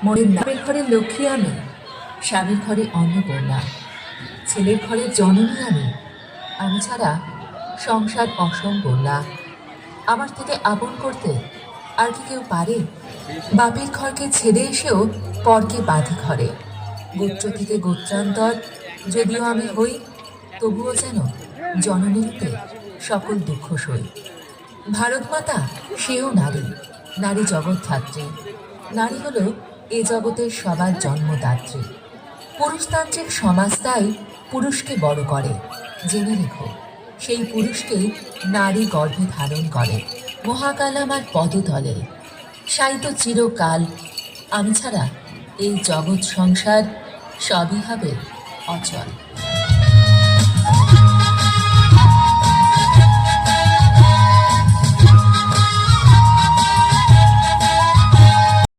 মনের নামের ঘরে লক্ষ্মী আমি, স্বামীর ঘরে অন্নপূর্ণা, ছেলের ঘরে জননী আমি। আমি ছাড়া সংসার অসম্পূর্ণা। আমার থেকে আপন করতে আর কি কেউ পারে? বাপের ঘরকে ছেড়ে এসেও পরকে বাঁধি ঘরে। গোত্র থেকে গোত্রান্তর যদিও আমি হই, তবুও যেন জননীরূপে সকল দুঃখ সই। ভারত মাতা সেও নারী, নারী জগৎধাত্রী। নারী হলো এ জগতের সবার জন্মদাত্রী। পুরুষতান্ত্রিক সমাজ তাই পুরুষকে বড় করে। জেনে রেখো, সেই পুরুষকেই নারী গর্ভে ধারণ করে। মহাকাল আমার পদতলে সাইতো চিরকাল। আমি ছাড়া এই জগৎ সংসার সবই হবে অচল।